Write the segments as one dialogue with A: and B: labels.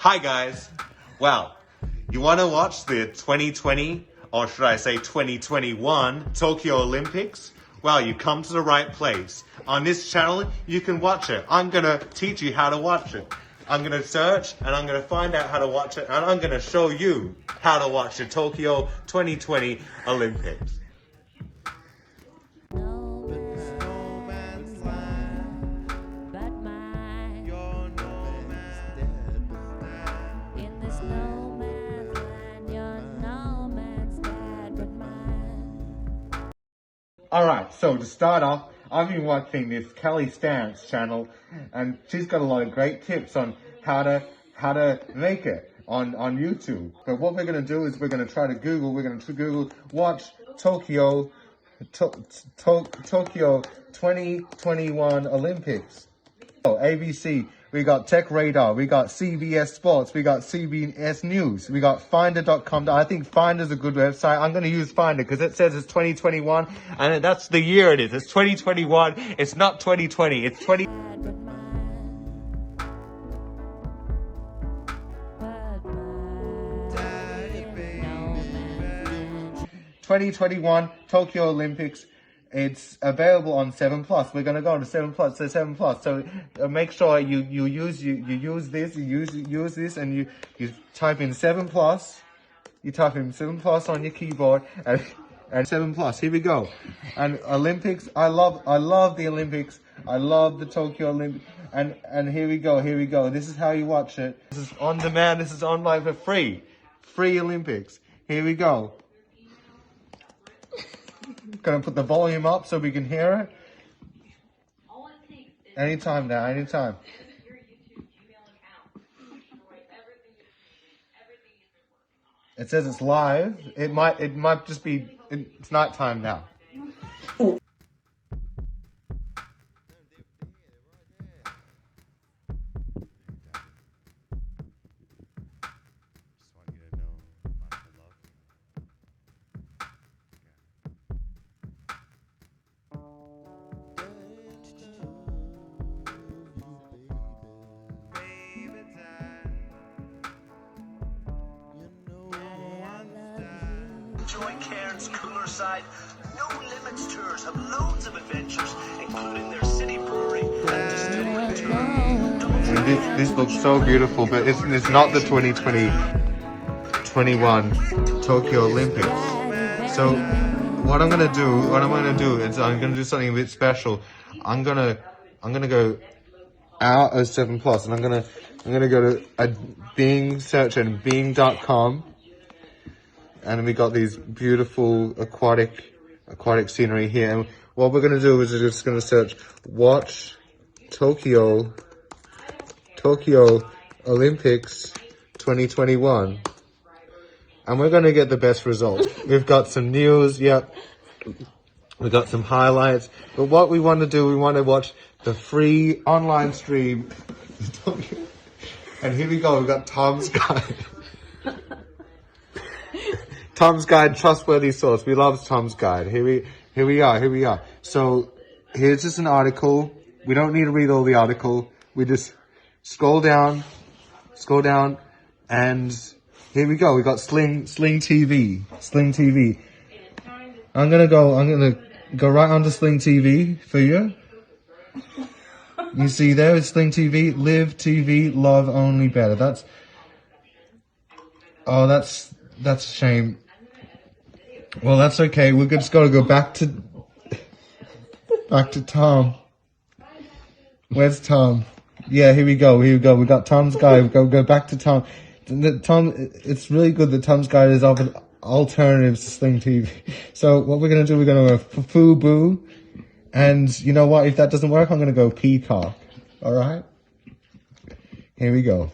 A: Hi guys. Well, you want to watch the 2020, or should I say 2021 Tokyo Olympics? Well, you come to the right place. On this channel, you can watch it. I'm gonna teach you how to watch it. I'm gonna search and I'm gonna find out how to watch it, and I'm gonna show you how to watch the Tokyo 2020 Olympics. Alright, so to start off, I've been watching this Kelly Stance channel, and she's got a lot of great tips on how to make it on YouTube. But what we're gonna do is we're gonna Google watch Tokyo 2021 Olympics. Oh, ABC, we got Tech Radar, we got CBS Sports, we got CBS News, we got Finder.com. I think Finder's a good website. I'm going to use Finder because it says it's 2021 and that's the year it is. It's 2021. It's not 2020. It's 2021 Tokyo Olympics. It's available on 7 Plus. We're gonna go to 7 Plus. So 7 Plus. So make sure you use this, and you type in 7 Plus. You type in 7 Plus on your keyboard and 7 Plus. Here we go. And Olympics. I love the Olympics. I love the Tokyo Olympics. And here we go. This is how you watch it. This is on demand. This is online for free. Free Olympics. Here we go. Gonna put the volume up so we can hear it. Anytime now, anytime. It says it's live. It might just be, it's nighttime now.
B: Enjoy Cairns Cooler Side. No Limits Tours have loads of adventures, including their city brewery and distillery tour.
A: This looks so beautiful, but it's not the 2021 Tokyo Olympics. So what I'm gonna do is I'm gonna do something a bit special. I'm gonna go out of 7 Plus, and I'm gonna go to a Bing search and Bing.com. And we got these beautiful aquatic scenery here. And what we're gonna do is we're just gonna search watch Tokyo Olympics 2021. And we're gonna get the best results. We've got some news, yep. We've got some highlights. But what we want to do, we want to watch the free online stream. And here we go, we've got Tom's Guide. Tom's Guide, trustworthy source. We love Tom's Guide. Here we are. So here's just an article. We don't need to read all the article. We just scroll down, and here we go. We got Sling TV. I'm gonna go right onto Sling TV for you. You see there, it's Sling TV, Live TV, Love Only Better. That's a shame. Well, that's okay. We're just gotta go back to Tom. Where's Tom? Yeah, here we go. We got Tom's Guide. Go back to Tom. It's really good that Tom's Guide is offered alternatives to Sling TV. So what we're gonna do, we're gonna go Fubu, and you know what? If that doesn't work, I'm gonna go Peacock. All right. Here we go.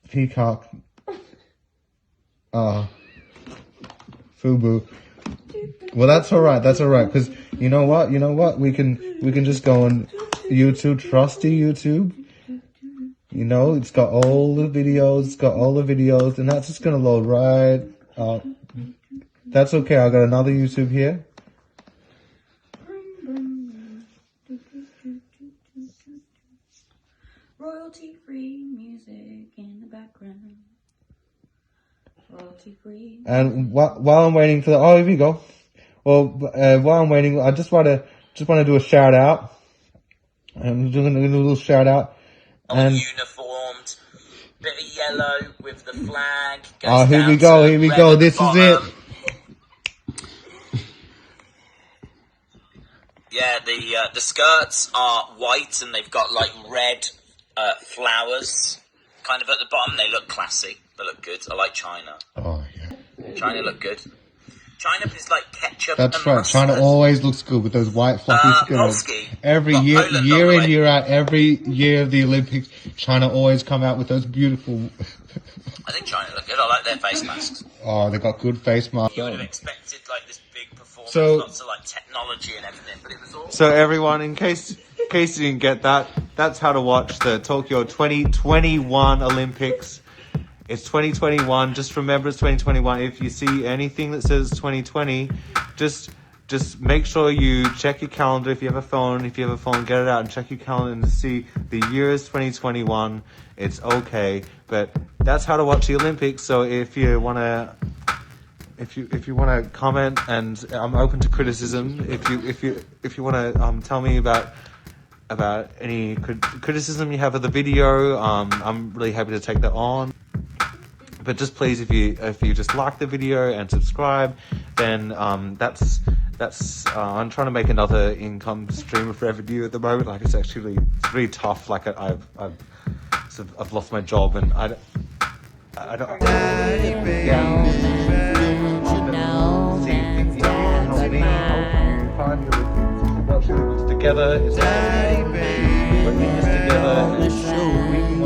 A: Peacock. Fubu. Well, that's all right. Because you know what? We can just go on YouTube, trusty YouTube. You know, it's got all the videos, and that's just gonna load right up. That's okay. I got another YouTube here.
C: Royalty-free music in the background. Royalty-free.
A: And while I'm waiting for the, oh, here we go. Well, while I'm waiting, I just want to do a shout out. I'm doing a little shout out. And
D: Uniformed, bit of yellow with the flag.
A: Oh, here we go. Here we go. This is it.
D: Yeah, the skirts are white and they've got like red flowers kind of at the bottom. They look classy. They look good. I like China.
A: Oh yeah.
D: China look good. China is like ketchup.
A: That's
D: and
A: right.
D: mustard.
A: China always looks good with those white fluffy skirts.
D: Polski.
A: Every
D: Not
A: year,
D: Poland,
A: year
D: by the
A: in
D: way.
A: year out, every year of the Olympics, China always come out with those beautiful.
D: I think China look good. I like their face masks.
A: Oh, they got good face masks.
D: You would have expected like this big performance,
A: So-
D: lots of like technology and everything, but it was all.
A: So everyone, in case you didn't get that, that's how to watch the Tokyo 2021 Olympics. It's 2021. Just remember it's 2021. If you see anything that says 2020, just make sure you check your calendar. If you have a phone, get it out and check your calendar and see the year is 2021. It's okay, but that's how to watch the Olympics. So if you wanna comment, and I'm open to criticism. If you wanna tell me about any criticism you have of the video, I'm really happy to take that on. But just please, if you just like the video and subscribe, then that's I'm trying to make another income stream of revenue at the moment. Like it's really tough. Like I've lost my job and I don't. Together, it's we're in this together.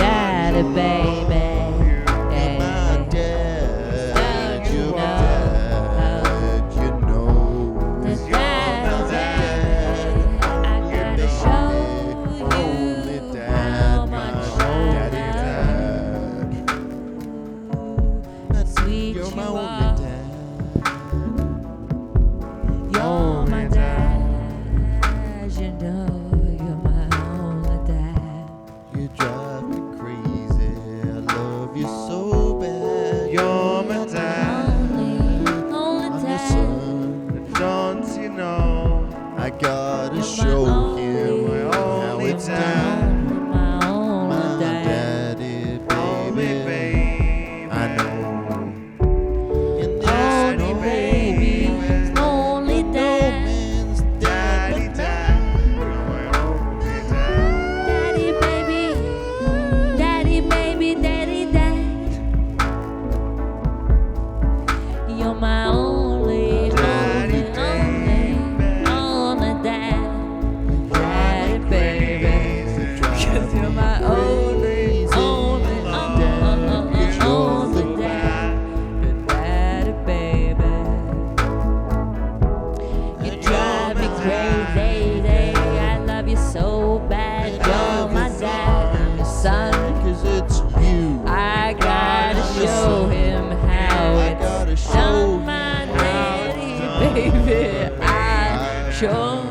C: Daddy, baby.
E: I gotta show him how it's done. My daddy, baby, I know. And there's no man's daddy,
C: You're my only dad. You're my only daddy, baby. You drive me crazy, I love you so bad. You're my dad, son.
E: 'Cause it's you.
C: I gotta show him how it's done, my daddy, baby. I show